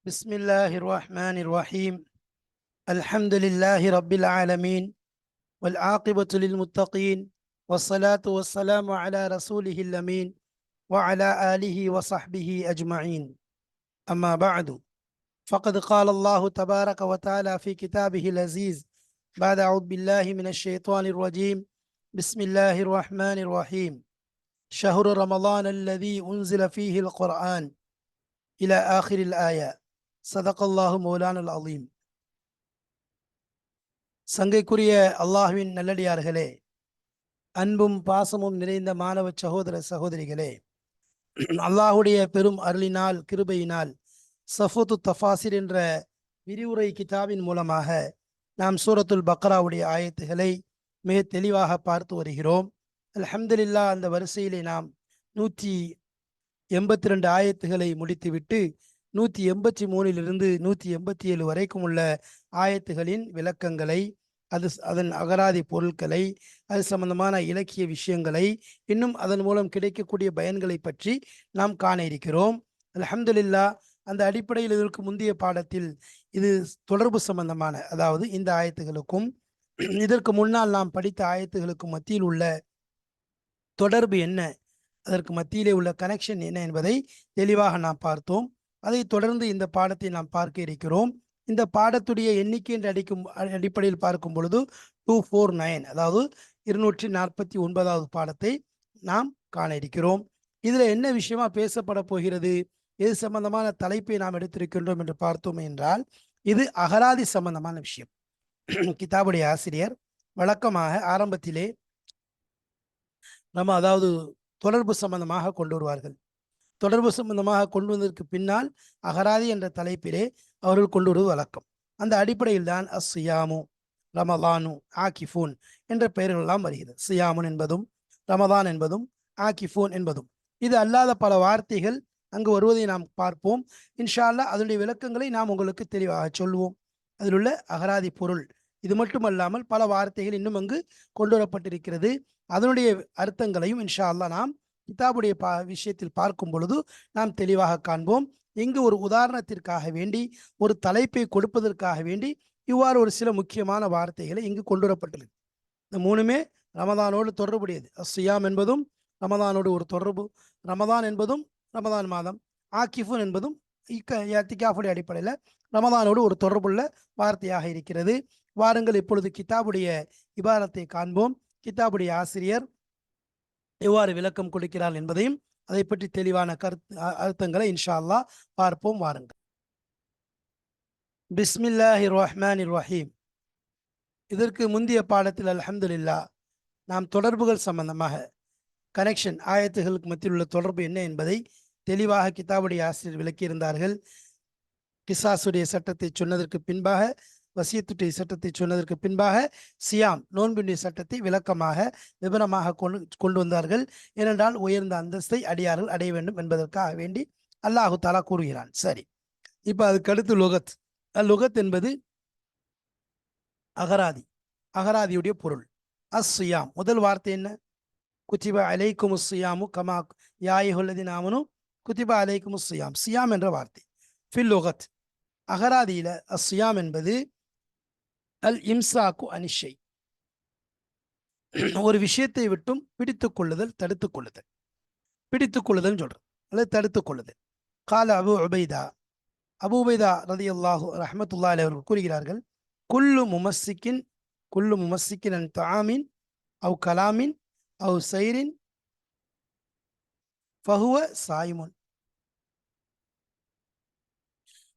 بسم الله الرحمن الرحيم. الحمد لله رب العالمين، والعاقبة للمتقين، والصلاة والسلام على رسوله الأمين وعلى آله وصحبه أجمعين. أما بعد، فقد قال الله تبارك وتعالى في كتابه العزيز بعد أعوذ بالله من الشيطان الرجيم. بسم الله الرحمن الرحيم. شهر رمضان الذي أنزل فيه القرآن إلى آخر الآية. صدق الله مولانا العظيم. சங்கைக்குரிய அல்லாஹ்வின் நல்லடியார்களே, அன்பும் பாசமும் நிறைந்த மாணவ சகோதர சகோதரிகளே, அல்லாஹுடைய பெரும் அருளினால் கிருபையினால் சஃபூத்து தஃபாசிர் என்ற விரிவுரை கிதாபின் மூலமாக நாம் சூரத்துல் பக்ராவுடைய ஆயத்துகளை மிக தெளிவாக பார்த்து வருகிறோம். அல்ஹம்துலில்லாஹ், அந்த வரிசையிலே நாம் 182 ஆயத்துகளை முடித்துவிட்டு 183 187 வரைக்கும் உள்ள ஆயத்துகளின் விளக்கங்களை, அதன் அகராதி பொருட்களை, அது சம்பந்தமான இலக்கிய விஷயங்களை, இன்னும் அதன் மூலம் கிடைக்கக்கூடிய பயன்களை பற்றி நாம் காண இருக்கிறோம். அல்ஹம்துலில்லாஹ், அந்த அடிப்படையில் இதற்கு முந்தைய பாடத்தில் இது தொடர்பு சம்பந்தமான, அதாவது இந்த ஆயத்துகளுக்கும் இதற்கு முன்னால் நாம் படித்த ஆயத்துகளுக்கும் மத்தியில் உள்ள தொடர்பு என்ன, அதற்கு மத்தியிலே உள்ள கனெக்ஷன் என்ன என்பதை தெளிவாக நாம் பார்த்தோம். அதை தொடர்ந்து இந்த பாடத்தை நாம் பார்க்க இருக்கிறோம். இந்த பாடத்துடைய எண்ணிக்கை என்று அடிப்படையில் பார்க்கும் பொழுது 249, அதாவது 249வது பாடத்தை நாம் காண இருக்கிறோம். இதுல என்ன விஷயமா பேசப்பட போகிறது, எது சம்பந்தமான தலைப்பை நாம் எடுத்திருக்கின்றோம் என்று பார்த்தோம் என்றால், இது அகராதி சம்பந்தமான விஷயம். கிதாபுடைய ஆசிரியர் வழக்கமாக ஆரம்பத்திலே நம்ம அதாவது தொடர்பு சம்பந்தமாக கொண்டு வருவார்கள். தொடர்பு சம்பந்தமாக கொண்டு வந்ததற்கு பின்னால் அகராதி என்ற தலைப்பிலே அவர்கள் கொண்டு வருவது வழக்கம். அந்த அடிப்படையில் தான் அஸ்ஸியாமு, ரமதானு, ஆக்கிஃபூன் என்ற பெயர்கள் எல்லாம் வருகிறது. சியாமுன் என்பதும் ரமதான் என்பதும் ஆக்கிஃபூன் என்பதும். இது அல்லாத பல வார்த்தைகள் அங்கு வருவதை நாம் பார்ப்போம். இன்ஷா அல்லாஹ் அதனுடைய விளக்கங்களை நாம் உங்களுக்கு தெளிவாக சொல்லுவோம். அதில் உள்ள அகராதி பொருள் இது மட்டுமல்லாமல் பல வார்த்தைகள் இன்னும் அங்கு கொண்டு வரப்பட்டிருக்கிறது. அதனுடைய அர்த்தங்களையும் இன்ஷா அல்லாஹ் நாம் கிதாபுடைய விஷயத்தில் பார்க்கும் பொழுது நாம் தெளிவாக காண்போம். இங்கு ஒரு உதாரணத்திற்காக வேண்டி, ஒரு தலைப்பை கொடுப்பதற்காக வேண்டி இவ்வாறு ஒரு சில முக்கியமான வார்த்தைகளை இங்கு கொண்டு வரப்பட்டுள்ளது. இந்த மூணுமே ரமதானோடு தொடர்புடையது. அஸ்ஸியாம் என்பதும் ரமதானோடு ஒரு தொடர்பு, ரமதான் என்பதும் ரமதான் மாதம், ஆக்கிஃபுன் என்பதும் இத்திகாஃபுடைய அடிப்படையில் ரமதானோடு ஒரு தொடர்புள்ள வார்த்தையாக இருக்கிறது. வாருங்கள் இப்பொழுது கிதாபுடைய இபாரத்தை காண்போம். கிதாபுடைய ஆசிரியர் எவ்வாறு விளக்கம் கொடுக்கிறார் என்பதையும் அதை பற்றி தெளிவான அர்த்தங்களை இன்ஷா அல்லாஹ் பார்ப்போம். வாருங்கள். பிஸ்மில்லாஹிர் ரஹ்மானிர் ரஹீம். இதற்கு முந்தைய பாடத்தில் அல்ஹம்துலில்லாஹ் நாம் தொடர்புகள் சம்பந்தமாக, கனெக்ஷன், ஆயத்துகளுக்கு மத்தியில் உள்ள தொடர்பு என்ன என்பதை தெளிவாக கிதாபுடைய ஆசிரியர் விளக்கியிருந்தார்கள். கிசாசுடைய சட்டத்தை சொன்னதற்கு பின்பாக, வசியத்துடைய சட்டத்தை சொன்னதற்கு பின்பாக சியாம், நோன்பினுடைய சட்டத்தை விளக்கமாக விவரமாக கொண்டு வந்தார்கள். ஏனென்றால் உயர்ந்த அந்தஸ்தை அடியார்கள் அடைய வேண்டும் என்பதற்காக வேண்டி அல்லாஹு தாலா கூறுகிறான். சரி, இப்ப அதுக்கு அடுத்து லுகத். லுகத் என்பது அகராதி, அகராதியுடைய பொருள். அஸ்ஸியாம், முதல் வார்த்தை என்ன? குத்திபா அலைக்கும் சியாமு கமா யாயுல்லதின் ஆமனு குத்திபா அலைக்கும் சியாம். சியாம் என்ற வார்த்தை ஃபில் லுகத், அகராதியில அஸ்ஸியாம் என்பது அல் இம்சாக்கு அனிஷை, ஒரு விஷயத்தை விட்டும் பிடித்துக் கொள்ளுதல், தடுத்துக் கொள்ளுதல். பிடித்துக் கொள்ளுதல் சொல்றது அல்லது தடுத்துக் கொள்ளுதல். கால அபு உபைதா, அபு உபைதா ரலியல்லாஹு ரஹ்மத்துல்லாஹி அலைஹி அவர்கள் கூறுகிறார்கள், குல்லு முமஸ்ஸிக்கின் அன் தஆமின் அவ் கலாமின் அவ் சைரின் ஃபஹுவ சாயிமுன்.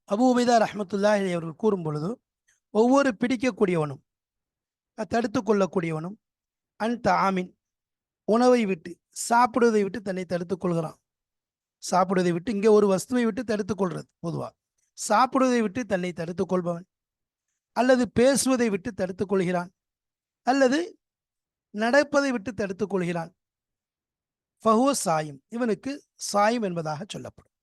அபு உபைதா ரஹ்மத்துல்லாஹி அலைஹி அவர்கள் கூறும் பொழுது, ஒவ்வொரு பிடிக்கக்கூடியவனும் தடுத்து கொள்ளக்கூடியவனும் அந்த ஆமீன், உணவை விட்டு, சாப்பிடுவதை விட்டு தன்னை தடுத்துக் கொள்கிறான். சாப்பிடுவதை விட்டு, இங்கே ஒரு வஸ்துவை விட்டு தடுத்துக் கொள்றது பொதுவா. சாப்பிடுவதை விட்டு தன்னை தடுத்துக் கொள்பவன், அல்லது பேசுவதை விட்டு தடுத்துக் கொள்கிறான், அல்லது நடப்பதை விட்டு தடுத்துக் கொள்கிறான். ஃபஹுவ சாயும், இவனுக்கு சாயும் என்பதாக சொல்லப்படும்.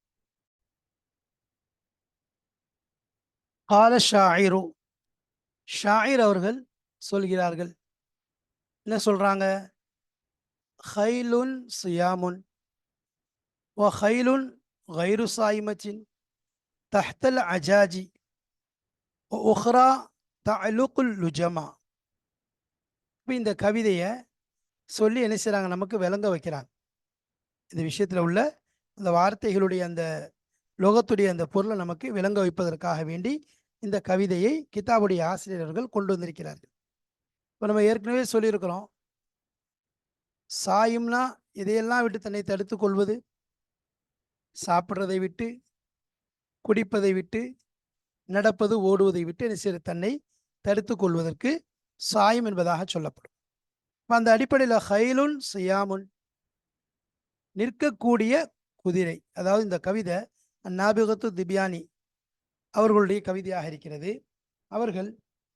கால ஷாயிரு, ஷாயிர் அவர்கள் சொல்கிறார்கள், என்ன சொல்றாங்க? ஹைலுன் சியாமுன் வ ஹைலுன் கைரு சாயிமத்தின். தஹ்தல் அஜாஜி உஹ்ரா தஅலுகுல் லுஜமா. இப்போ இந்த கவிதையை சொல்லி என்ன செய்கிறாங்க, நமக்கு விளங்க வைக்கிறாங்க. இந்த விஷயத்தில் உள்ள அந்த வார்த்தைகளுடைய அந்த லோகத்துடைய அந்த பொருளை நமக்கு விளங்க வைப்பதற்காக வேண்டி இந்த கவிதையை கிதாபுடைய ஆசிரியர்கள் கொண்டு வந்திருக்கிறார்கள். இப்போ நம்ம ஏற்கனவே சொல்லியிருக்கிறோம், சாயும்னா இதையெல்லாம் விட்டு தன்னை தடுத்து கொள்வது, சாப்பிட்றதை விட்டு, குடிப்பதை விட்டு, நடப்பது ஓடுவதை விட்டு என்ன தன்னை தடுத்து கொள்வதற்கு சாயும் என்பதாக சொல்லப்படும். அந்த அடிப்படையில் ஹைலுன் சியாமுன், நிற்கக்கூடிய குதிரை. அதாவது இந்த கவிதை நாபிகத்து திபியானி அவர்களுடைய கவிதையாக இருக்கிறது. அவர்கள்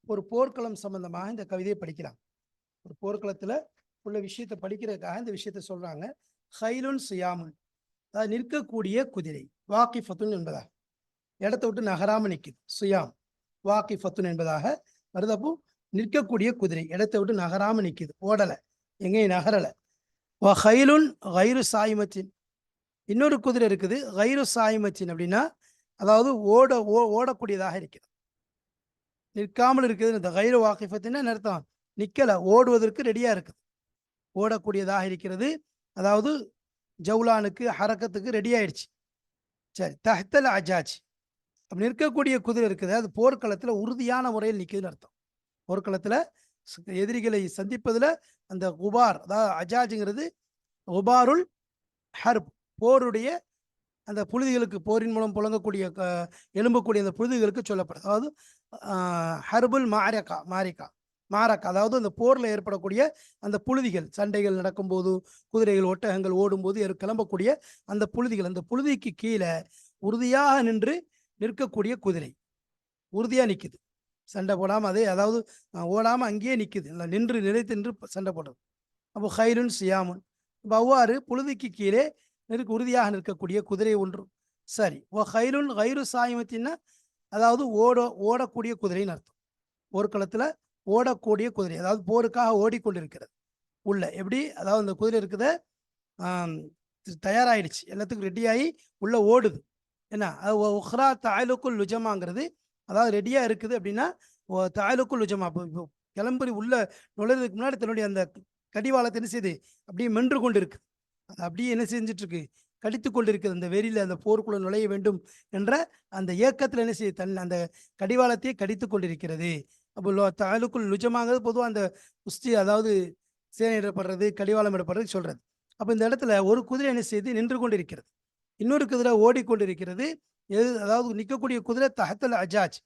ஒரு போர்க்களம் சம்பந்தமாக இந்த கவிதையை படிக்கிறாங்க. ஒரு போர்க்களத்தில் உள்ள விஷயத்தை படிக்கிறதுக்காக இந்த விஷயத்தை சொல்றாங்க. ஹைலுன் சியாமுன், அதாவது நிற்கக்கூடிய குதிரை. வாக்கிஃபத்துன் என்பதாக, இடத்தை விட்டு நகராம நிற்குது. சுயாம் வாக்கிஃபத்துன் என்பதாக வருதப்போ நிற்கக்கூடிய குதிரை, இடத்தை விட்டு நகராம நிற்குது, ஓடலை, எங்கேயும் நகரலை. ஹைலுன் கைரு சாயிமத்தின், இன்னொரு குதிரை இருக்குது கைரு சாயிமத்தின் அப்படின்னா அதாவது ஓடக்கூடியதாக இருக்கிறது, நிற்காமல் இருக்குது. இந்த கைரு வாக்கிஃபத்தின் அர்த்தம் நிற்கலை, ஓடுவதற்கு ரெடியா இருக்குது, ஓடக்கூடியதாக இருக்கிறது. அதாவது ஜவுலானுக்கு ஹரக்கத்துக்கு ரெடி ஆயிடுச்சு. சரி, தஹ்தல் அஜாஜ், அப்படி நிற்கக்கூடிய குதிரை இருக்குது, அது போர்க்களத்தில் உறுதியான முறையில் நிற்குதுன்னு அர்த்தம். போர்க்களத்தில் எதிரிகளை சந்திப்பதில் அந்த குபார், அதாவது அஜாஜுங்கிறது குபாருல் ஹர்ப், போருடைய அந்த புழுதிகளுக்கு, போரின் மூலம் புழங்கக்கூடிய எழும்பக்கூடிய அந்த புழுதிகளுக்கு சொல்லப்படுது. அதாவது ஹர்புல் மாரக்கா, அதாவது அந்த போரில் ஏற்படக்கூடிய அந்த புழுதிகள், சண்டைகள் நடக்கும்போது, குதிரைகள் ஒட்டகங்கள் ஓடும்போது கிளம்பக்கூடிய அந்த புழுதிகள், அந்த புழுதிக்கு கீழே உறுதியாக நிற்கக்கூடிய குதிரை, உறுதியாக நிற்குது, சண்டை போடாமல், அதே அதாவது ஓடாமல் அங்கேயே நிற்குது, இல்லை நிலைத்து நின்று சண்டை போடுறது. அப்போ ஹைலுன் சியாமுன், இப்போ அவ்வாறு புழுதிக்கு கீழே உறுதியாக நிற்கக்கூடிய குதிரை ஒன்று. சரி, ஹைலுன் கைரு சாயமத்தின்னா அதாவது ஓடக்கூடிய குதிரைன்னு அர்த்தம். போர்க்களத்தில் ஓடக்கூடிய குதிரை, அதாவது போருக்காக ஓடிக்கொண்டிருக்கிறது உள்ள. எப்படி, அதாவது அந்த குதிரை இருக்குத தயாராகிடுச்சு, எல்லாத்துக்கும் ரெடியாகி உள்ள ஓடுது. என்ன அது உஹ்ரா தாயலுக்குள் லுஜமாங்கிறது, அதாவது ரெடியாக இருக்குது அப்படின்னா தாயலுக்குள் லுஜமா. இப்போ கிளம்பி உள்ள நுழைறதுக்கு முன்னாடி தன்னுடைய அந்த கடிவாளத்தை என்ன செய்யுது, அப்படியே மென்று கொண்டு இருக்கு, அது அப்படியே என்ன செஞ்சுட்டு இருக்கு, கடித்து கொண்டு இருக்குது. அந்த வெறியில் அந்த போருக்குள்ள நுழைய வேண்டும் என்ற அந்த இயக்கத்தில் என்ன செய்யுது, அந்த கடிவாளத்தையே கடித்து கொண்டிருக்கிறது. அப்போ தாயலுக்குள் லுஜமாங்கிறது பொதுவாக அந்த குஸ்தி, அதாவது சேனையிடப்படுறது, கடிவாளம் இடப்படுறது சொல்றது. அப்போ இந்த இடத்துல ஒரு குதிரை என்ன செய்து நின்று கொண்டிருக்கிறது, இன்னொரு குதிரை ஓடிக்கொண்டிருக்கிறது. அதாவது நிற்கக்கூடிய குதிரை தஹ்தல் அஜாஜ்,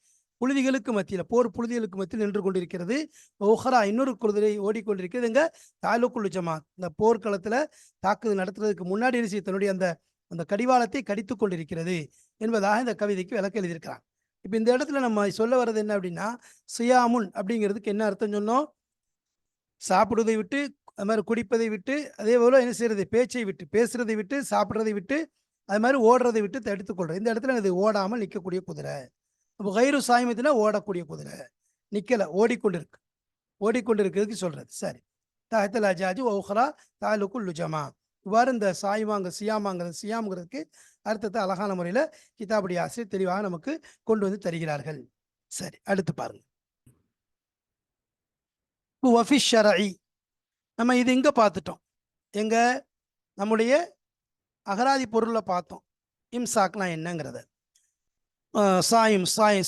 புழுதிகளுக்கு மத்தியில், போர் புழுதிகளுக்கு மத்தியில் நின்று கொண்டிருக்கிறது. ஒஹ்ரா, இன்னொரு குதிரை ஓடிக்கொண்டிருக்கிறது. இங்க தாலுக்குல் ஜமா, இந்த போர்க்களத்தில் தாக்குதல் நடத்துறதுக்கு முன்னாடி என்ன செய்ய தன்னுடைய அந்த கடிவாளத்தை கடித்து கொண்டிருக்கிறது என்பதாக இந்த கவிதைக்கு விளக்க எழுதியிருக்கிறாங்க. இப்போ இந்த இடத்துல நம்ம சொல்ல வர்றது என்ன அப்படின்னா, சியாமுன் அப்படிங்கிறதுக்கு என்ன அர்த்தம் சொன்னோம், சாப்பிடுவதை விட்டு, அது மாதிரி குடிப்பதை விட்டு, அதே போல என்ன செய்யறது, பேச்சை விட்டு, பேசுறதை விட்டு, சாப்பிட்றதை விட்டு, அது மாதிரி ஓடுறதை விட்டு தடுத்துக்கொள்றது. இந்த இடத்துல இது ஓடாமல் நிற்கக்கூடிய குதிரை. அப்போ கைரு சாயமத்தினா ஓடக்கூடிய குதிரை, நிக்கல, ஓடிக்கொண்டிருக்கிறதுக்கு சொல்றது. சரி, தஹ்தல் அஜாஜ் ஒஹ்ரா தாலுக்குல் லுஜமா, இவ்வாறு இந்த சியாம்ங்கிறதுக்கு அர்த்தத்தை அழகான முறையில் கிதாபுடைய ஆசிரியர் தெளிவாக நமக்கு கொண்டு வந்து தருகிறார்கள். சரி, அடுத்து பாருங்க. நம்ம இது எங்க பார்த்துட்டோம், எங்க நம்முடைய அகராதி பொருளை பார்த்தோம். இம்சாக்னா என்னங்கிறத,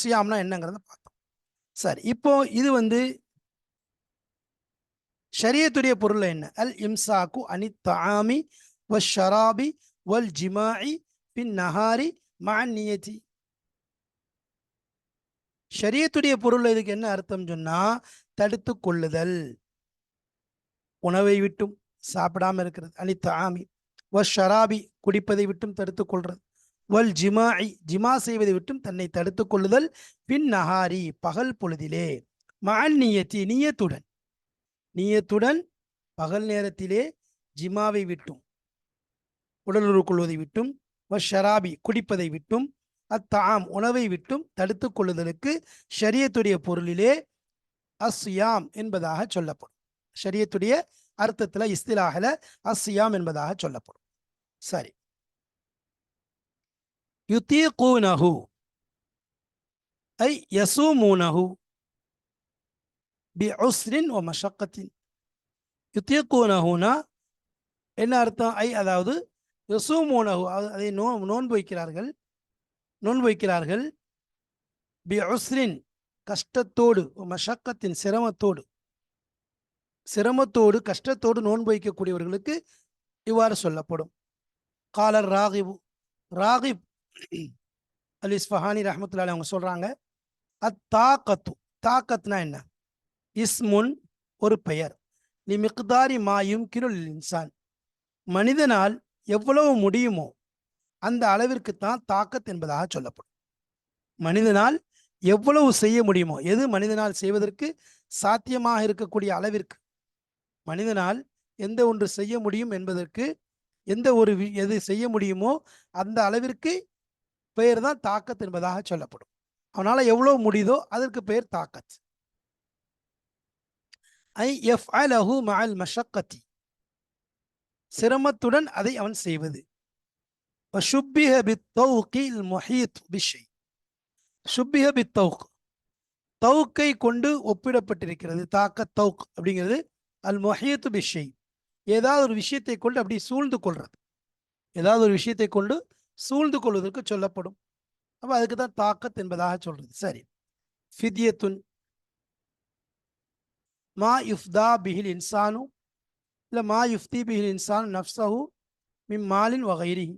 சியாம்னா என்னங்கிறத பார்த்தோம். சரி, இப்போ இது ஷரியத்துடைய பொருள் என்ன, அல் இம்சாக்கு அனி தஆமி வஷ்ஷராபி வல் ஜிமாஇ பின் நஹாரி மஅன் நியதி. ஷரியத்துடைய பொருள் இதுக்கு என்ன அர்த்தம் சொன்னா, தடுத்து கொள்ளுதல், உணவை விட்டும் சாப்பிடாம இருக்கிறது, அனி தஆமி வஷ்ஷராபி குடிப்பதை விட்டும் தடுத்து கொள்றது, வல் ஜிமாஇ ஜிமா செய்வதை விட்டும் தன்னை தடுத்து கொள்ளுதல், பின் நஹாரி பகல் பொழுதிலே, மஅன் நியதி நீயத்துடன் பகல் நேரத்திலே, ஜிமாவை விட்டும் உடலுறவு கொள்வதை விட்டும், வஷராபி குடிப்பதை விட்டும், அத்தாம் உணவை விட்டும் தடுத்து கொள்ளுதலுக்கு ஷரியத்துடைய பொருளிலே அஸ்யாம் என்பதாக சொல்லப்படும். ஷரியத்துடைய அர்த்தத்துல இஸ்திலாஹல அஸ்யாம் என்பதாக சொல்லப்படும். சரி, யுதீகூனஹு, ஐ யசூமூனஹு பி உஸ்ரின் வ மஷக்கத்தின். யுத்தீக்கூனஹுனா என்ன அர்த்தம்? அதாவது யசூமூனஹு அதை நோன்பு வைக்கிறார்கள், நோன்பு வைக்கிறார்கள். பி உஸ்ரின் கஷ்டத்தோடு, மஷக்கத்தின் சிரமத்தோடு, சிரமத்தோடு கஷ்டத்தோடு நோன்பு வைக்கக்கூடியவர்களுக்கு இவ்வாறு சொல்லப்படும். காலர் ராகிபு, ராகிப் அல் இஸ்ஃபஹானி ரஹ்மத்துல்லாஹி அவங்க சொல்றாங்க, அத்தாக்கத்து, தாக்கத்னா என்ன? இஸ்முன் ஒரு பெயர், லி மிக்தாரி மாயும் கிருள் இன்சான், மனிதனால் எவ்வளவு முடியுமோ அந்த அளவிற்கு தான் தாக்கத் என்பதாக சொல்லப்படும். மனிதனால் எவ்வளவு செய்ய முடியுமோ, எது மனிதனால் செய்வதற்கு சாத்தியமாக இருக்கக்கூடிய அளவிற்கு மனிதனால் எந்த ஒன்று செய்ய முடியும் என்பதற்கு, எந்த ஒரு எது செய்ய முடியுமோ அந்த அளவிற்கு பெயர் தான் தாக்கத் என்பதாக சொல்லப்படும். அவனால எவ்வளவு முடியுதோ அதற்கு பெயர் தாக்கத். ஐ யஃஅலஹு மஅல் மஷக்கத்தி, சிரமத்துடன் அதை அவன் செய்வது. வஷுப்பிஹ பித்தௌகில் முஹீத் பிஷை, ஷுப்பிஹ பித்தௌக், தௌக்கை கொண்டு ஒப்பிடப்பட்டிருக்கிறது. தாக்கத் தௌக் அப்படிங்கிறது அல் முஹீத் பிஷை, ஏதாவது ஒரு விஷயத்தை கொண்டு அப்படி சூழ்ந்து கொள்றது, ஏதாவது ஒரு விஷயத்தை கொண்டு சூழ்ந்து கொள்வதற்கு சொல்லப்படும். அப்ப அதுக்கு தான் தாக்கத் என்பதாக சொல்றது. சரி, ஃபித்யத்துன் மா யுஃப்தா பிஹில் இன்சானு, இல்லை மா யுஃப்தி பிஹில் இன்சானு நஃப்ஸஹு மின் மாலின் வகைரிஹி.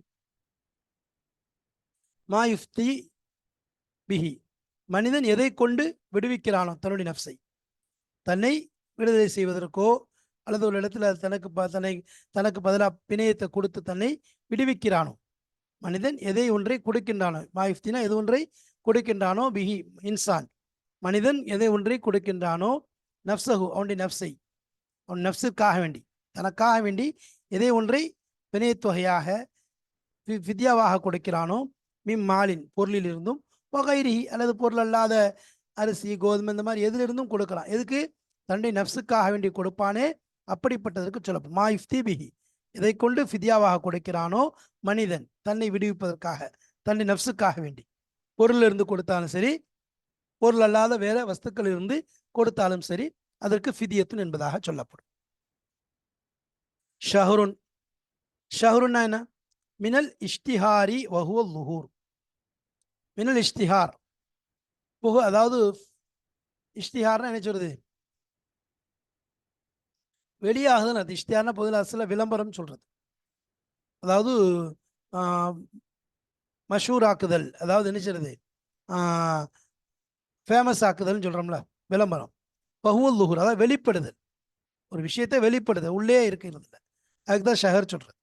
மா யுஃப்தி பிஹி, மனிதன் எதை கொண்டு விடுவிக்கிறானோ தன்னுடைய நஃப்ஸை, தன்னை விடுதலை செய்வதற்கோ அல்லது ஒரு இடத்துல தனக்கு பதிலாக பிணையத்தை கொடுத்து தன்னை விடுவிக்கிறானோ, மனிதன் எதை ஒன்றை கொடுக்கின்றானோ, மாயுஃப்தினா எது ஒன்றை கொடுக்கின்றானோ, பிஹி இன்சான், மனிதன் எதை ஒன்றை கொடுக்கின்றானோ, நஃப்ஸஹு அவனுடைய நஃப்ஸை, அவன் நஃப்ஸுக்காக வேண்டி, தனக்காக வேண்டி எதை ஒன்றை பிணையத்தொகையாக வித்யாவாக கொடுக்கிறானோ, மிம் மாலின் பொருளிலிருந்தும், வகைரி அல்லது பொருள் அல்லாத அரிசி கோதுமை இந்த மாதிரி எதிலிருந்தும் கொடுக்கலாம். எதுக்கு? தன்னுடைய நஃப்ஸுக்காக வேண்டி கொடுப்பானே, அப்படிப்பட்டதற்கு சொல்லப்படும். மா இஃப்தி பிஹி, இதை கொண்டு ஃபித்யாவாக கொடுக்கிறானோ மனிதன் தன்னை விடுவிப்பதற்காக, தன்னை நஃப்ஸுக்காக வேண்டி, பொருள் இருந்து கொடுத்தாலும் சரி, பொருள் அல்லாத வேற வஸ்துக்கள் இருந்து கொடுத்தாலும் சரி, அதற்கு ஃபிதியத்துன் என்பதாக சொல்லப்படும். ஷஹருன், ஷஹருன்னா என்ன? மினல் இஷ்டிஹாரி வஹுவ லுஹூர், மினல் இஷ்டிஹார், அதாவது இஷ்டிஹார்னா என்ன சொல்றது? வெளியாகுதுன்னு அது. இஷ்டிஹார்னா பொதுவில் அசல விளம்பரம் சொல்றது, அதாவது மஷூர் ஆக்குதல், அதாவது என்ன செய்யறது, ஃபேமஸ் ஆக்குதல்னு சொல்றோம்ல, விளம்பரம். வஹுவல் லுஹூர், அதாவது வெளிப்படுதல், ஒரு விஷயத்தை வெளிப்படுதல், உள்ளே இருக்கிறது, அதுக்கு தான் ஷஹர் சொல்றது.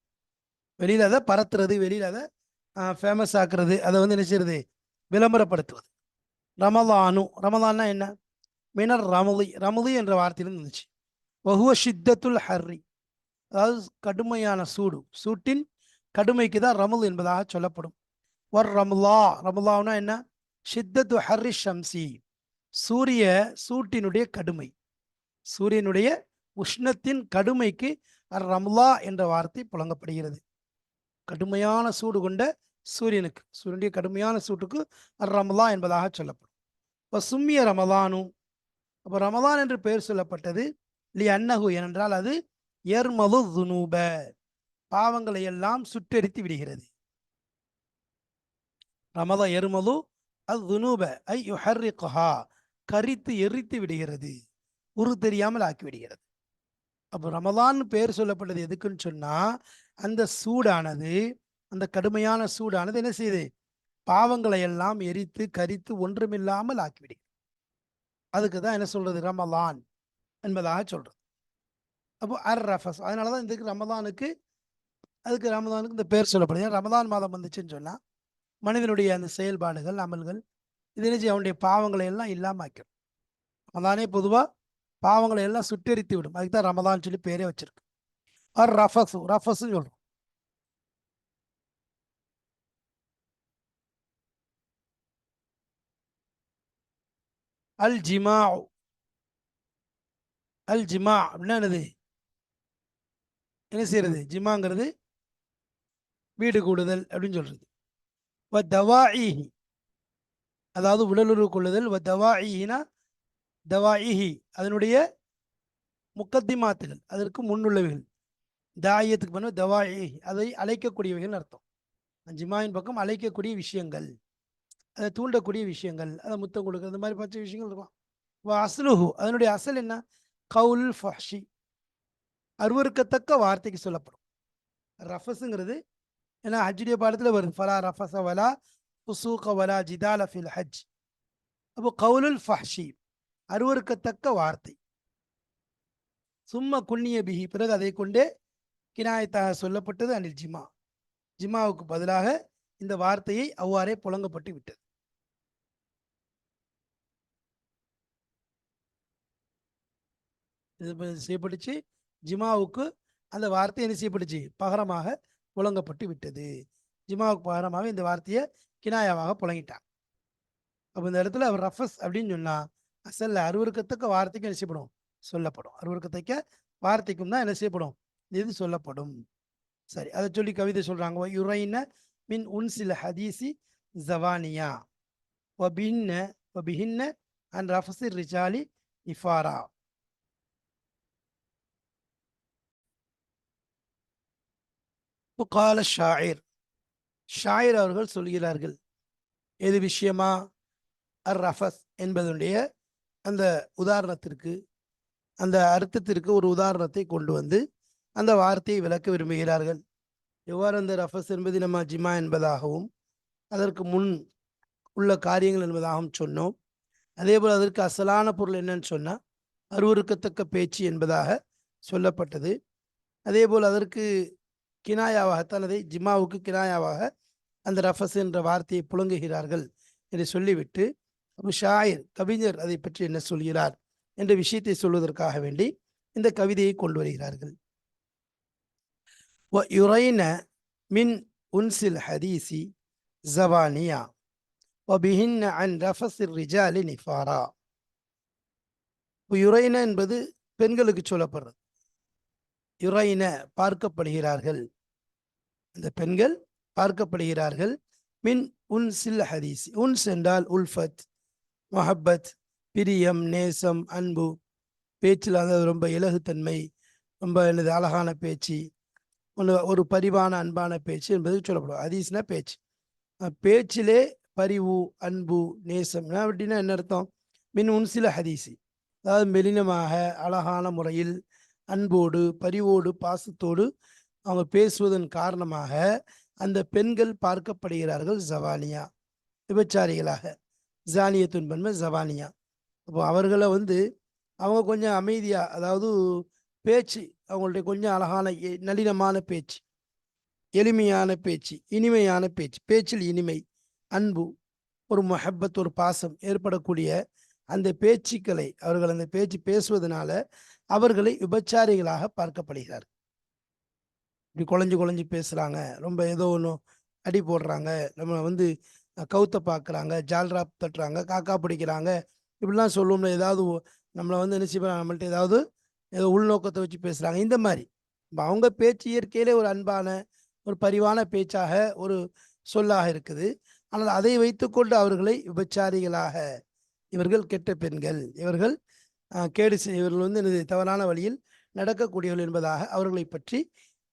வெளியில் அதை பரத்துறது, வெளியில் அதை ஃபேமஸ் ஆக்குறது, அதை வந்து என்ன செய்யறது, விளம்பரப்படுத்துவது. ரமலானு, ரமலான்னா என்ன? மினர் ரமலி, ரமலி என்ற வார்த்தையிலிருந்து இருந்துச்சு. வஹுவ ஷித்தத்துல் ஹர்ரி, அதாவது கடுமையான சூடு, சூட்டின் கடுமைக்கு தான் ரமுல் என்பதாக சொல்லப்படும். வர் ரமுலா, ரமுலாவுனா என்ன? ஷித்தத்து ஹர்ரி ஷம்சி, சூரிய சூட்டினுடைய கடுமை, சூரியனுடைய உஷ்ணத்தின் கடுமைக்கு அர் ரமுலா என்ற வார்த்தை புழங்கப்படுகிறது. கடுமையான சூடு கொண்ட சூரியனுக்கு, சூரியனுடைய கடுமையான சூட்டுக்கு அர் ரமலா என்பதாக சொல்லப்படும். இப்போ சும்மிய ரமலானு, அப்போ ரமலான் என்று பெயர் சொல்லப்பட்டது லி அன்னஹு, ஏனென்றால் அது எர்மது துனூப, பாவங்களை எல்லாம் சுட்டெரித்து விடுகிறது. ரமதா எர்மது அது துனூப ஐ யுஹர்ரிகுஹா, கரித்து எரித்து விடுகிறது, உரு தெரியாமல் ஆக்கி விடுகிறது. அப்போ ரமதான் பெயர் சொல்லப்பட்டது எதுக்குன்னு சொன்னா, அந்த சூடானது, அந்த கடுமையான சூடானது என்ன செய்யுது? பாவங்களை எல்லாம் எரித்து கரித்து ஒன்றுமில்லாமல் ஆக்கிவிடுகிறது. அதுக்கு தான் என்ன சொல்றது, ரமலான் என்பதாக சொல்றது. அப்போ அர் ரஃபஸ், அதனாலதான் இதுக்கு ரமதானுக்கு, அதுக்கு ரமதானுக்கு இந்த பேர் சொல்லப்படுது. ரமதான் மாதம் வந்துச்சுன்னு சொன்னா மனிதனுடைய அந்த செயல்பாடுகள் அமல்கள் இது என்ன செய்யும், அவனுடைய பாவங்களை எல்லாம் இல்லாம ஆக்கிடும். ரமதானே பொதுவா பாவங்களை எல்லாம் சுட்டெரித்து விடும். அதுக்கு தான் ரமதான் சொல்லி பேரே வச்சிருக்கு. அர் ரஃபஸ், ரஃபஸ் சொல்றோம். அல் ஜிமா, அல் ஜிமா அப்படின்னா என்னது? என்ன செய்யறது? ஜிமாங்கிறது வீடு கூடுதல் அப்படின்னு சொல்றது. தவாஇஹி, அதாவது உடலுறவு கொள்ளுதல். தவாயினா தவாயிஹி அதனுடைய முக்கத்திமாத்துகள், அதற்கு முன்னுள்ளவைகள். தாயத்துக்கு பண்ண தவாயி அதை அழைக்கக்கூடியவைகள் அர்த்தம். ஜிமாயின் பக்கம் அழைக்கக்கூடிய விஷயங்கள், அதை தூண்டக்கூடிய விஷயங்கள், அதை முத்தம் கொடுக்குறது, இந்த மாதிரி பச்சை விஷயங்கள் இருக்கலாம். அஸ்லுஹு அதனுடைய அசல் என்ன? கவுல் ஃபஹ்ஷி அருவருக்கத்தக்க வார்த்தைக்கு சொல்லப்படும். ரஃபஸுங்கிறது ஏன்னா ஹஜ்ஜுடைய பாடத்தில் வரும், ஃபலா ரஃபஸ வலா ஃபுசூக வலா ஜிதால ஃபில் ஹஜ். அப்போ கவுலுல் ஃபஹ்ஷி அருவருக்கத்தக்க வார்த்தை. சும்மா குன்னிய பிஹி பிறகு அதை கொண்டே கினாயத்தாக சொல்லப்பட்டது அனில் ஜிமா. ஜிமாவுக்கு பதிலாக இந்த வார்த்தையை அவ்வாறே புழங்கப்பட்டு விட்டது. இது செய்யப்பட்டுச்சு. ஜிமாவுக்கு அந்த வார்த்தை என்ன செய்யப்பட்டுச்சு? பகரமாக புழங்கப்பட்டு விட்டது. ஜிமாவுக்கு பகரமாக இந்த வார்த்தையை கினாயாவாக புழங்கிட்டான். அப்போ இந்த இடத்துல அவர் ரஃபஸ் அப்படின்னு சொன்னா அசல்ல அருவருக்கத்தக்க வார்த்தைக்கு என்ன செய்யப்படும்? சொல்லப்படும். அருவருக்கத்தக்க வார்த்தைக்கும் தான் என்ன செய்யப்படும்? இது சொல்லப்படும். சரி, அதை சொல்லி கவிதை சொல்றாங்க. யுரைன மின் உன்சில் ஹதீசி ஜவானியா வபின்ன வபிஹின்ன அன் ரஃபஸி ரிஜாலி இஃபாரா. கால ஷாயிர் ஷாயிர் அவர்கள் சொல்கிறார்கள். எது விஷயமா? அர் ரஃபஸ் என்பதனுடைய அந்த உதாரணத்திற்கு, அந்த அர்த்தத்திற்கு ஒரு உதாரணத்தை கொண்டு வந்து அந்த வார்த்தையை விளக்க விரும்புகிறார்கள். எவ்வாறு அந்த ரஃபஸ் என்பது நம்ம ஜிமா என்பதாகவும் அதற்கு முன் உள்ள காரியங்கள் என்பதாகவும் சொன்னோம். அதே போல் அதற்கு அசலான பொருள் என்னன்னு சொன்னால் அருவருக்கத்தக்க பேச்சு என்பதாக சொல்லப்பட்டது. அதே போல் அதற்கு கினாயாவாகத்தான், அதை ஜிமாவுக்கு கினாயாவாக அந்த ரஃபஸ் என்ற வார்த்தையை புழங்குகிறார்கள் என்று சொல்லிவிட்டு ஷாயிர் கவிஞர் அதை பற்றி என்ன சொல்கிறார் என்ற விஷயத்தை சொல்வதற்காக வேண்டி இந்த கவிதையை கொண்டு வருகிறார்கள். யுரைன மின் உன்சில் ஹதீசி ஜவானியா வபிஹின்ன அன் ரஃபஸிர் ரிஜாலி நிஃபாரா. யுரைன என்பது பெண்களுக்கு சொல்லப்படுறது. யுரைன பார்க்கப்படுகிறார்கள், அந்த பெண்கள் பார்க்கப்படுகிறார்கள். மின் உன்சில் ஹதீசி, உன்ஸ் என்றால் உல்ஃபத், மொஹப்பத், பிரியம், நேசம், அன்பு, பேச்சில் அதாவது ரொம்ப இலகுத்தன்மை, ரொம்ப எனது அழகான பேச்சு, ஒரு பரிவான அன்பான பேச்சு என்பது சொல்லப்படும். ஹதீஸ்னா பேச்சு. பேச்சிலே பரிவு, அன்பு, நேசம் அப்படின்னா என்ன அர்த்தம்? மின் உன்சில ஹதீசி அதாவது மெலினமாக அழகான முறையில் அன்போடு பரிவோடு பாசத்தோடு அவங்க பேசுவதன் காரணமாக அந்த பெண்கள் பார்க்கப்படுகிறார்கள் ஜவானியா, விபச்சாரிகளாக. ஜானியத்துன் பன்மை ஜவானியா. அப்போ அவர்களை அவங்க கொஞ்சம் அமைதியா, அதாவது பேச்சு அவங்களுடைய கொஞ்சம் அழகான நளினமான பேச்சு, எளிமையான பேச்சு, இனிமையான பேச்சு, பேச்சில் இனிமை, அன்பு, ஒரு மொஹப்பத், ஒரு பாசம் ஏற்படக்கூடிய அந்த பேச்சுக்களை அவர்கள் அந்த பேச்சு பேசுவதனால அவர்களை விபச்சாரிகளாக பார்க்கப்படுகிறார். இப்படி குழஞ்சு குழஞ்சு பேசுறாங்க, ரொம்ப ஏதோ ஒன்று அடி போடுறாங்க, நம்ம கவுத்த பார்க்குறாங்க, ஜால்ரா தட்டுறாங்க, காக்கா பிடிக்கிறாங்க, இப்படிலாம் சொல்லுவோம்ல. ஏதாவது நம்மளை என்ன செய்வாங்க, நம்மள்ட்ட ஏதாவது ஏதோ உள்நோக்கத்தை வச்சு பேசுகிறாங்க, இந்த மாதிரி. அவங்க பேச்சு இயற்கையிலே ஒரு அன்பான ஒரு பரிவான பேச்சாக ஒரு சொல்லாக இருக்குது. ஆனால் அதை வைத்துக்கொண்டு அவர்களை விபச்சாரிகளாக, இவர்கள் கெட்ட பெண்கள், இவர்கள் கேடு இவர்கள் தவறான வழியில் நடக்கக்கூடியவர்கள் என்பதாக அவர்களை பற்றி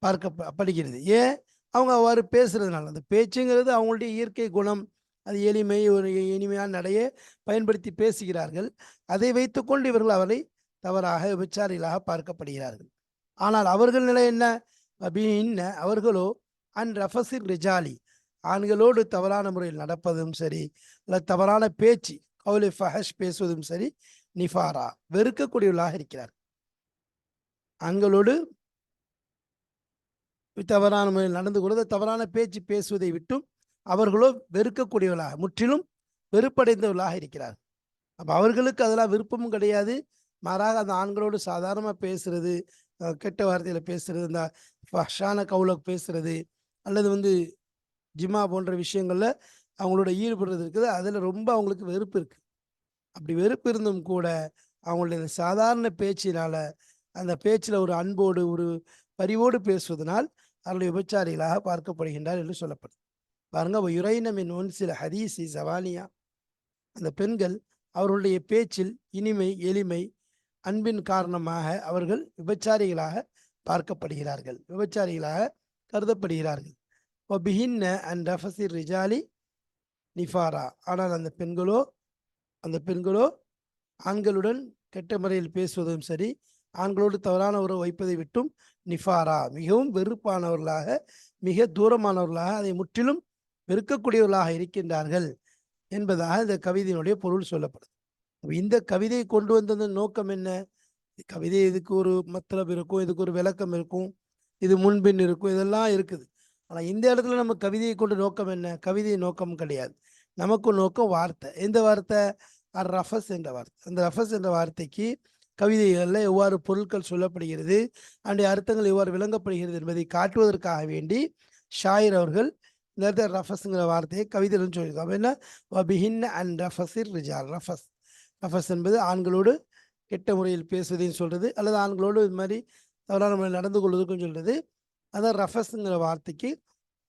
பார்க்கப்படுகிறது. ஏன்? அவங்க அவ்வாறு பேசுறதுனால. அந்த பேச்சுங்கிறது அவங்களுடைய இயற்கை குணம், அது எளிமை, ஒரு இனிமையான நடையை பயன்படுத்தி பேசுகிறார்கள். அதை வைத்துக்கொண்டு இவர்கள் அவரை தவறாக விபச்சாரிகளாக பார்க்கப்படுகிறார்கள். ஆனால் அவர்கள் நிலை என்ன? அப்படின்னு அவர்களோ அன் ரஃபஸிர் ரிஜாலி ஆண்களோடு தவறான முறையில் நடப்பதும் சரி, இல்லை தவறான பேச்சு கவுலி ஃபஹஷ் பேசுவதும் சரி, நிஃபாரா வெறுக்கக்கூடியவர்களாக இருக்கிறார். ஆண்களோடு தவறான முறையில் நடந்து கொள்வது, தவறான பேச்சு பேசுவதை விட்டும் அவர்களோ வெறுக்கக்கூடியவர்களாக, முற்றிலும் வெறுப்படைந்தவர்களாக இருக்கிறார். அப்போ அவர்களுக்கு அதெல்லாம் விருப்பமும் கிடையாது. மாறாக அந்த ஆண்களோடு சாதாரணமாக பேசுறது, கெட்ட வார்த்தையில் பேசுறது, இந்த ஃபஹ்ஷான கவுல பேசுறது, அல்லது ஜிமா போன்ற விஷயங்களில் அவங்களோட ஈடுபடுறது இருக்குது. அதில் ரொம்ப அவங்களுக்கு வெறுப்பு இருக்குது. அப்படி வெறுப்பு இருந்தும் கூட அவங்களுடைய சாதாரண பேச்சினால, அந்த பேச்சில் ஒரு அன்போடு ஒரு பரிவோடு பேசுவதனால் அவருடைய விபச்சாரிகளாக பார்க்கப்படுகின்றார் என்று சொல்லப்படுது. பாருங்க, யுரைன மின் உன்சில ஹதீசி ஜவானியா அந்த பெண்கள் அவர்களுடைய பேச்சில் இனிமை எளிமை அன்பின் காரணமாக அவர்கள் விபச்சாரிகளாக பார்க்கப்படுகிறார்கள், விபச்சாரிகளாக கருதப்படுகிறார்கள். அண்ட் ரஃபஸிர் ரிஜாலி நிஃபாரா, ஆனால் அந்த பெண்களோ ஆண்களுடன் கெட்ட முறையில் பேசுவதும் சரி, ஆண்களோடு தவறான உறவு வைப்பதை விட்டும் நிஃபாரா, மிகவும் வெறுப்பானவர்களாக, மிக தூரமானவர்களாக, அதை முற்றிலும் வெறுக்கக்கூடியவர்களாக இருக்கின்றார்கள் என்பதாக இந்த கவிதையினுடைய பொருள் சொல்லப்படுது. இந்த கவிதையை கொண்டு வந்ததன் நோக்கம் என்ன? கவிதை இதுக்கு ஒரு மத்தலப் இருக்கும், இதுக்கு ஒரு விளக்கம் இருக்கும், இது முன்பின் இருக்கும், இதெல்லாம் இருக்குது. ஆனால் இந்த இடத்துல நம்ம கவிதையை கொண்டு நோக்கம் என்ன? கவிதை நோக்கம் கிடையாது. நமக்கு நோக்கம் வார்த்தை. எந்த வார்த்தை? ரஃபஸ் என்ற வார்த்தை. அந்த ரஃபஸ் என்ற வார்த்தைக்கு கவிதைகளில் எவ்வாறு பொருட்கள் சொல்லப்படுகிறது, அதனுடைய அர்த்தங்கள் எவ்வாறு விளங்கப்படுகிறது என்பதை காட்டுவதற்காக வேண்டி ஷாயிர் அவர்கள் இந்த இடத்துல ரஃபஸ்ங்கிற வார்த்தையை கவிதைன்னு சொல்லியிருக்காங்க. என்ன? வபிஹின் அண்ட் ரஃபஸிர் ரிஜால். ரஃபஸ் என்பது ஆண்களோடு கெட்ட முறையில் பேசுவதையும் சொல்றது, அல்லது ஆண்களோடு இது மாதிரி தவறான முறையில் நடந்து கொள்வதற்கும் சொல்றது. அதான் ரஃபஸ்ங்கிற வார்த்தைக்கு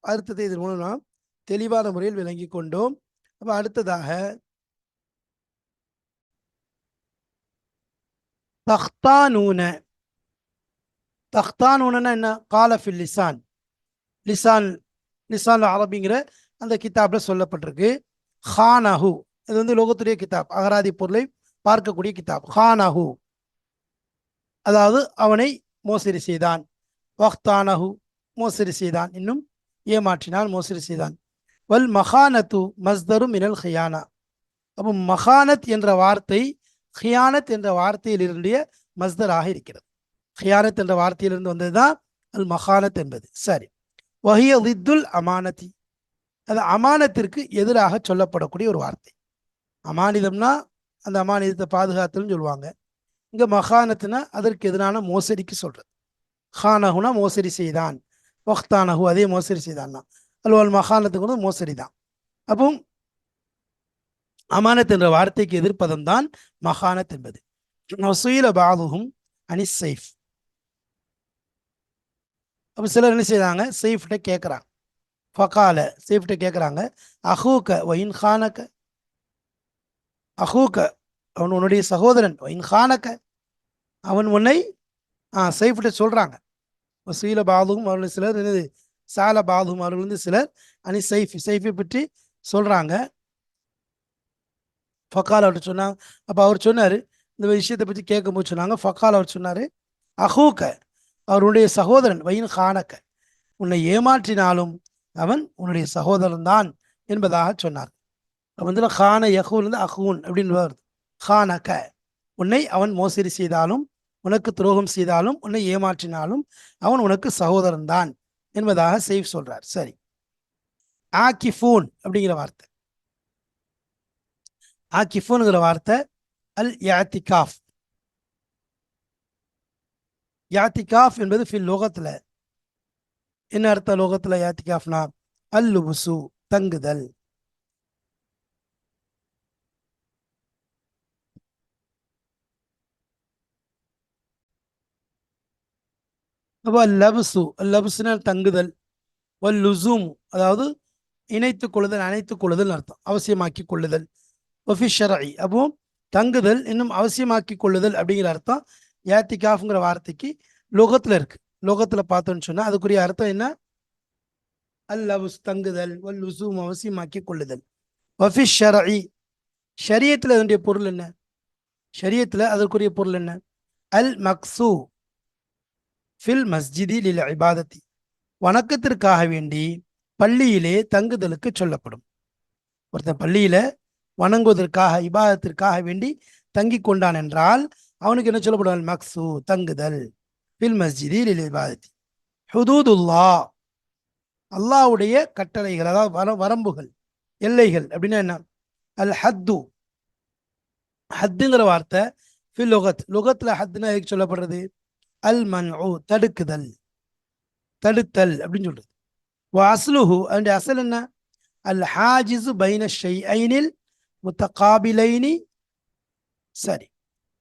அர்த்தத்தை இதன் மூலம் நாம் தெளிவான முறையில் விளங்கி கொண்டோம். அப்ப அடுத்ததாக தஹ்தானூன. தஹ்தானூனா என்ன? காலஃபில் லிசான். லிசான் அரபிங்கிற அந்த கிதாப்ல சொல்லப்பட்டிருக்கு. ஹானஹு, இது லோகத்துடைய கிதாப், அகராதி பொருளை பார்க்கக்கூடிய கிதாப். ஹானஹு அதாவது அவனை மோசடி செய்தான். வக்தானஹு மோசடி செய்தான், இன்னும் ஏமாற்றினான், மோசடி செய்தான். வல் மகானத்து மஸ்தரு மினல் ஹியானா. அப்போ மகானத் என்ற வார்த்தை ஹியானத் என்ற வார்த்தையிலிருந்திய மஸ்தராக இருக்கிறது. ஹியானத் என்ற வார்த்தையிலிருந்து வந்ததுதான் அல் மகானத் என்பது. சரி, வஹிய லித்துல் அமானதி, அது அமானத்திற்கு எதிராக சொல்லப்படக்கூடிய ஒரு வார்த்தை. அமானிதம்னா அந்த அமானிதத்தை பாதுகாத்துன்னு சொல்லுவாங்க. இங்க மகானத்துனா அதற்கு எதிரான மோசடிக்கு சொல்றது. ஹானஹுனா மோசடி செய்தான், வக்தானஹு அதே மோசடி செய்தான். அல்வல் மகானத்துக்கு வந்து மோசடி தான். அப்போ அமானத் என்ற வார்த்தைக்கு எதிர்ப்பதம் தான் மகானத் என்பது. பாதுகும் அனி சைஃப். அப்போ சிலர் என்ன செய்தாங்க? சைஃப்ட கேட்குறாங்க. ஃபகால சைஃப்ட கேட்குறாங்க, அஹூக்க ஒயின் ஹானக்க, அஹூக்க அவன் உன்னுடைய சகோதரன், ஒயின் ஹானக்க அவன் உன்னை சைஃப்ட சொல்றாங்க. வசீல பாதுகும் அவர்கள் சிலர் என்னது, சால பாதுகும் அவர்கள் வந்து சிலர் அனி சைஃபை பற்றி சொல்றாங்க. ஃபக்கால் அவர் சொன்னாங்க. அப்போ அவர் சொன்னார், இந்த விஷயத்தை பற்றி கேட்கும்போது சொன்னாங்க. ஃபக்கால் அவர் சொன்னார், அஹூக்க அவருடைய சகோதரன், வயின் ஹானக்க உன்னை ஏமாற்றினாலும் அவன் உன்னுடைய சகோதரன் தான் என்பதாக சொன்னார். வந்து ஹான யஹூன் அஹூன் அப்படின்னு வருது. ஹானக்க உன்னை அவன் மோசடி செய்தாலும், உனக்கு துரோகம் செய்தாலும், உன்னை ஏமாற்றினாலும் அவன் உனக்கு சகோதரன் தான் என்பதாக செய்ஃப் சொல்றார். சரி, ஆக்கிஃபூன் அப்படிங்கிற வார்த்தை, ஆக்கிஃபூன்ங்கிற வார்த்தை அல் யாத்திகாஃப். யாத்திகாஃப் என்பது ஃபில் லோகத்துல என்ன அர்த்தம்? லோகத்துல யாத்திகாஃப்னா அல் லுபுசு தங்குதல். அப்போ லபுசுனா தங்குதல். வல் லுசூம் அதாவது இணைத்துக் கொள்ளுதல், அணைத்துக் கொள்ளுதல் அர்த்தம், அவசியமாக்கி கொள்ளுதல். ஒஃபி ஷரஇ அப்போ தங்குதல் இன்னும் அவசியமாக்கி கொள்ளுதல் அப்படிங்கிற அர்த்தம் யாத்திகாஃப்ங்கிற வார்த்தைக்கு லோகத்துல இருக்கு. லோகத்துல பார்த்தோன்னு சொன்னா அதுக்குரிய அர்த்தம் என்ன? அல் லபுஸ் தங்குதல், வல் லுசூம் அவசியமாக்கி கொள்ளுதல். ஒஃபி ஷரஇ ஷரியத்துல அதனுடைய பொருள் என்ன? ஷரியத்துல அதற்குரிய பொருள் என்ன? அல் மக்சூ ஃபில் மஸ்ஜிதி லில் இபாதத்தி, வணக்கத்திற்காக வேண்டி பள்ளியிலே தங்குதலுக்கு சொல்லப்படும். ஒருத்தன் பள்ளியில வணங்குவதற்காக இபாதத்திற்காக வேண்டி தங்கி கொண்டான் என்றால் அவனுக்கு என்ன சொல்லப்படும்? மக்சூ தங்குதல். ஃபில் மஸ்ஜிதி லில் இபாதத்தி. ஹுதூதுல்லா அல்லாஹ்வுடைய கட்டளைகள், அதாவது வரம்புகள், எல்லைகள் அப்படின்னா என்ன? அல் ஹத்து, ஹத்துங்கிற வார்த்தை ஃபில் லுகத், லுகத்துல ஹத்துனா எதுக்கு சொல்லப்படுறது? அல் மன்உ தடுக்குதல், தடுத்தல் அப்படின்னு சொல்றது. அஸ்லுஹு அதனுடைய அசல் என்ன? அல் ஹாஜிசு பைன ஷைஐனில் முத்தகாபிலைனி. சரி,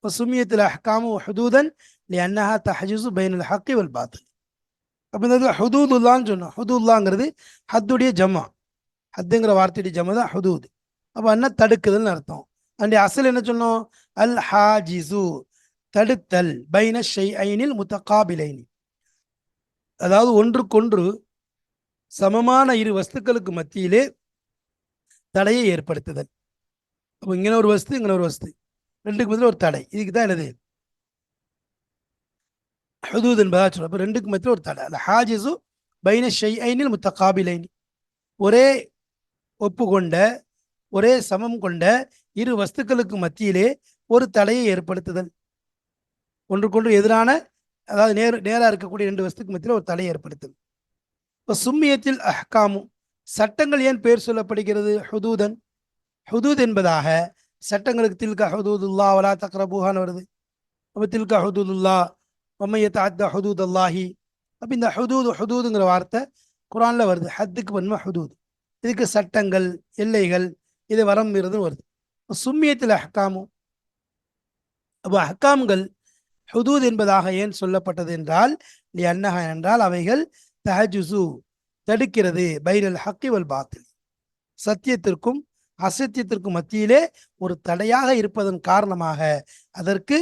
சுமியத்தில் அஹ்காமு ஹுதூதன் லிஅன்னஹா தஹஜிசு பைனல் ஹக்கி வல் பாத்தில். அப்போ இந்த இடத்துல ஹுதூதுல்லான்னு சொன்னோம். ஹுதூதுல்லாங்கிறது ஹத்துடைய ஜமா, ஹத்துங்கிற வார்த்தையுடைய ஜமா தான் ஹுதூத். அப்போ என்ன தடுக்குதல்னு அர்த்தம். அந்த அசல் என்ன சொன்னோம்? அல் ஹாஜிசு, தடுத்தல், பைன ஷைஐனில் முத்தகாபிலைனி, அதாவது ஒன்றுக்கொன்று சமமான இரு வஸ்துக்களுக்கு மத்தியிலே தடையை ஏற்படுத்துதல். அப்போ இங்கே ஒரு வஸ்து, இங்கே ஒரு வஸ்து, ரெண்டுக்கு மத்தியில் ஒரு தடை. இதுக்கு தான் என்னது ஹுதூத் என்பதா சொல்றோம். அப்போ ரெண்டுக்கு மத்தியில் ஒரு தடை. அல் ஹாஜிசு பைன ஷைஐனில் முத்தகாபிலைனி, ஒரே ஒப்புக்கொண்ட ஒரே சமம் கொண்ட இரு வஸ்துக்களுக்கு மத்தியிலே ஒரு தடையை ஏற்படுத்துதல். ஒன்றுக்கொன்று எதிரான, அதாவது நேராக இருக்கக்கூடிய ரெண்டு வஸ்துக்கு மத்தியில் ஒரு தடையை ஏற்படுத்துதல். இப்போ சும்மியத்தில் அஹ்காமு, சட்டங்கள் ஏன் பேர் சொல்லப்படுகிறது ஹுதூதன்? ஹுதூத் என்பதாக சட்டங்களுக்கு தில்கா ஹுதூதுல்லா வலா தக்ரபூஹான்னு வருது. அப்போ தில்கா ஹுதூதுல்லா வம்மையத்த அத்த ஹுதூத் அல்லாஹி. அப்போ இந்த ஹுதூதுங்கிற வார்த்தை குரானில் வருது. ஹத்துக்கு பன்மை ஹுதூத், இதுக்கு சட்டங்கள், எல்லைகள், இது வரம்புறது வருது. சும்மியத்தில் அஹ்காமும், அப்போ அஹ்காம்கள் ஹுதூத் என்பதாக ஏன் சொல்லப்பட்டது என்றால், அன்னஹா என்றால் அவைகள் தஹஜுசு, தடுக்கிறது, பைனல் ஹக்கி வல் பாத்தில், சத்தியத்திற்கும் அசத்தியத்திற்கும் மத்தியிலே ஒரு தடையாக இருப்பதன் காரணமாக அதற்கு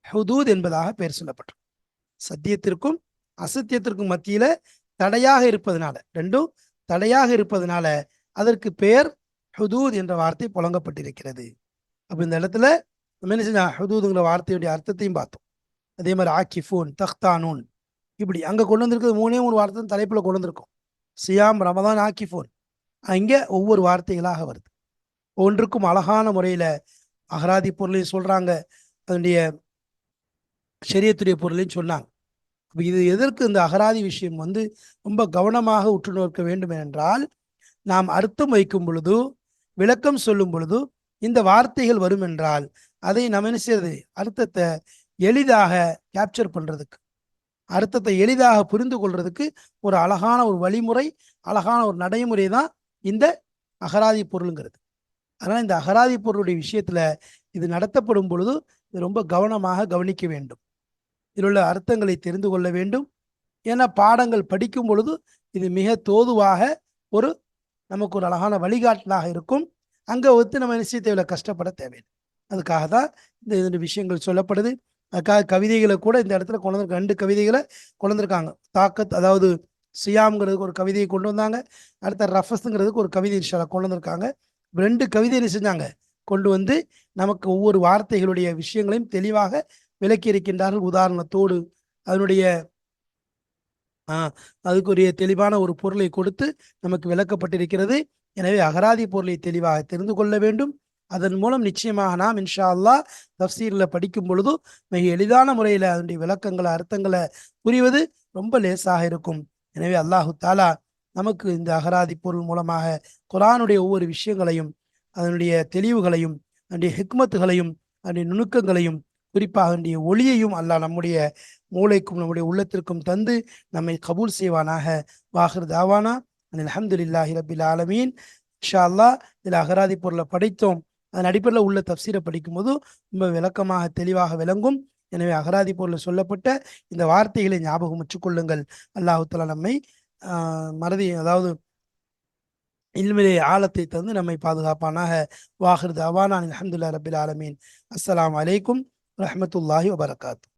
ஹுதூத் என்பதாக பெயர் சொல்லப்பட்டது. சத்தியத்திற்கும் அசத்தியத்திற்கும் மத்தியில தடையாக இருப்பதனால, ரெண்டும் தடையாக இருப்பதனால அதற்கு பெயர் ஹுதூத் என்ற வார்த்தை புழங்கப்பட்டிருக்கிறது. அப்போ இந்த இடத்துல நம்ம என்ன செஞ்சா ஹுதூதுங்கிற வார்த்தையுடைய அர்த்தத்தையும் பார்த்தோம். அதே மாதிரி ஆக்கிஃபூன், தஹ்தானூன், இப்படி அங்கே கொண்டு வந்திருக்கிறது மூணே மூணு வார்த்தை தலைப்பில் கொண்டு வந்திருக்கோம். சியாம், ரமதான், ஆக்கிஃபூன். அங்கே ஒவ்வொரு வார்த்தைகளாக வருது. ஒன்றுக்கும் அழகான முறையில் அகராதி பொருளையும் சொல்கிறாங்க, அதனுடைய ஷரியத்துடைய பொருளையும் சொன்னாங்க. இது எதற்கு இந்த அகராதி விஷயம் ரொம்ப கவனமாக உற்று நோக்க வேண்டும் என்றால், நாம் அர்த்தம் வைக்கும் பொழுது, விளக்கம் சொல்லும் பொழுது இந்த வார்த்தைகள் வரும் என்றால் அதை நம்ம என்ன செய்யறது, அர்த்தத்தை எளிதாக கேப்சர் பண்றதுக்கு, அர்த்தத்தை எளிதாக புரிந்து கொள்றதுக்கு ஒரு அழகான ஒரு வழிமுறை, அழகான ஒரு நடைமுறை தான் இந்த அகராதி பொருளுங்கிறது. அதனால் இந்த அகராதி பொருளுடைய விஷயத்துல இது நடத்தப்படும் பொழுது இது ரொம்ப கவனமாக கவனிக்க வேண்டும். இதில் உள்ள அர்த்தங்களை தெரிந்து கொள்ள வேண்டும். ஏன்னா பாடங்கள் படிக்கும் பொழுது இது மிக தோதுவாக ஒரு நமக்கு ஒரு அழகான வழிகாட்டலாக இருக்கும். அங்கே நம்ம நிச்சயத்தை கஷ்டப்பட தேவையில்லை. அதுக்காக தான் இந்த விஷயங்கள் சொல்லப்படுது. அதுக்காக கவிதைகளை கூட இந்த இடத்துல கொண்டு வந்து 2 கவிதைகளை கொண்டு வந்திருக்காங்க. தாக்கத், அதாவது சியாம்ங்கிறதுக்கு ஒரு கவிதையை கொண்டு வந்தாங்க. அடுத்த ரஃபஸ்ங்கிறதுக்கு ஒரு கவிதை கொண்டு வந்திருக்காங்க. 2 கவிதையை செஞ்சாங்க கொண்டு வந்து நமக்கு ஒவ்வொரு வார்த்தைகளுடைய விஷயங்களையும் தெளிவாக விளக்கி இருக்கின்றார்கள். உதாரணத்தோடு அதனுடைய அதுக்குரிய தெளிவான ஒரு பொருளை கொடுத்து நமக்கு விளக்கப்பட்டிருக்கிறது. எனவே அகராதி பொருளை தெளிவாக தெரிந்து கொள்ள வேண்டும். அதன் மூலம் நிச்சயமாக நாம் இன்ஷா அல்லாஹ் தஃப்சீரில் படிக்கும் பொழுது மிக எளிதான முறையில் அதனுடைய விளக்கங்களை, அர்த்தங்களை புரிவது ரொம்ப லேசாக இருக்கும். எனவே அல்லாஹு தாலா நமக்கு இந்த அகராதி பொருள் மூலமாக குர்ஆனுடைய ஒவ்வொரு விஷயங்களையும், அதனுடைய தெளிவுகளையும், அதனுடைய ஹிக்மத்துகளையும், அதனுடைய நுணுக்கங்களையும், குறிப்பாக அதனுடைய ஒளியையும் அல்லாஹ் நம்முடைய மூளைக்கும் நம்முடைய உள்ளத்திற்கும் தந்து நம்மை கபூல் செய்வானாக. வாஹிர் தாவானா அல்ஹம்துலில்லாஹி ரப்பில் ஆலமீன். இன்ஷா அல்லாஹ் இதில் அகராதி பொருளை படித்தோம். அதன் அடிப்படையில் உள்ள தஃப்சீரை படிக்கும்போது ரொம்ப விளக்கமாக தெளிவாக விளங்கும். எனவே அகராதி பொருள் சொல்லப்பட்ட இந்த வார்த்தைகளை ஞாபகம் வச்சுக்கொள்ளுங்கள். அல்லாஹு தஆலா நம்மை அதாவது இல்மிலே ஆழத்தை தந்து நம்மை பாதுகாப்பானாக. வாஹிர் தாவானா அல்ஹம்துலில்லாஹி ரப்பில் ஆலமீன். அஸ்ஸலாமு அலைக்கும் வரஹ்மத்துல்லாஹி வபரகாத்துஹு.